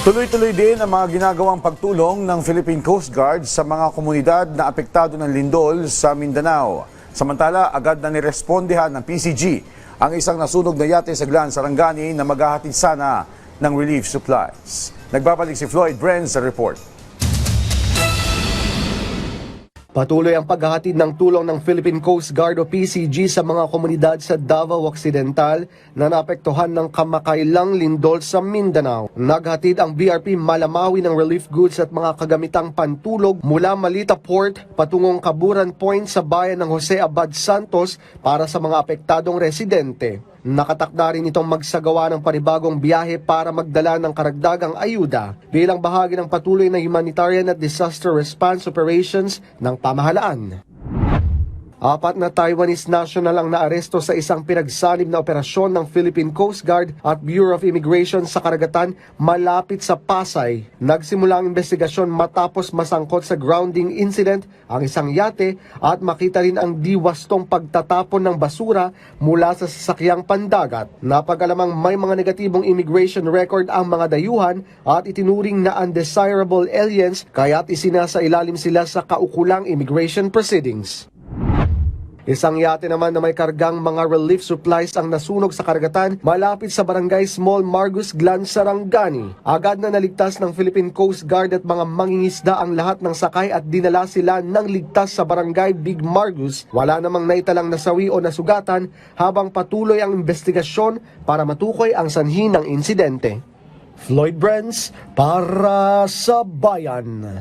Tuloy-tuloy din ang mga ginagawang pagtulong ng Philippine Coast Guard sa mga komunidad na apektado ng lindol sa Mindanao. Samantala, agad na nirespondehan ng PCG ang isang nasunog na yate sa Glan, Sarangani na maghahatid sana ng relief supplies. Nagbabalik si Floyd Brenz sa report. Patuloy ang paghahatid ng tulong ng Philippine Coast Guard o PCG sa mga komunidad sa Davao Occidental na naapektuhan ng kamakailang lindol sa Mindanao. Naghatid ang BRP Malamawi ng relief goods at mga kagamitang pantulog mula Malita Port patungong Kaburan Point sa bayan ng Jose Abad Santos para sa mga apektadong residente. Nakatakda rin itong magsagawa ng panibagong biyahe para magdala ng karagdagang ayuda bilang bahagi ng patuloy na humanitarian at disaster response operations ng pamahalaan. 4 na Taiwanese national ang naaresto sa isang pinagsanib na operasyon ng Philippine Coast Guard at Bureau of Immigration sa karagatan malapit sa Pasay. Nagsimula ang investigasyon matapos masangkot sa grounding incident ang isang yate at makita rin ang diwastong pagtatapon ng basura mula sa sasakyang pandagat. Napag-alamang may mga negatibong immigration record ang mga dayuhan at itinuring na undesirable aliens kaya't isinasailalim sila sa kaukulang immigration proceedings. Isang yate naman na may kargang mga relief supplies ang nasunog sa karagatan malapit sa barangay Small Margus, Glan, Sarangani. Agad na naligtas ng Philippine Coast Guard at mga mangingisda ang lahat ng sakay at dinala sila ng ligtas sa barangay Big Margus. Wala namang naitalang nasawi o nasugatan habang patuloy ang investigasyon para matukoy ang sanhi ng insidente. Floyd Brenz para sa Bayan.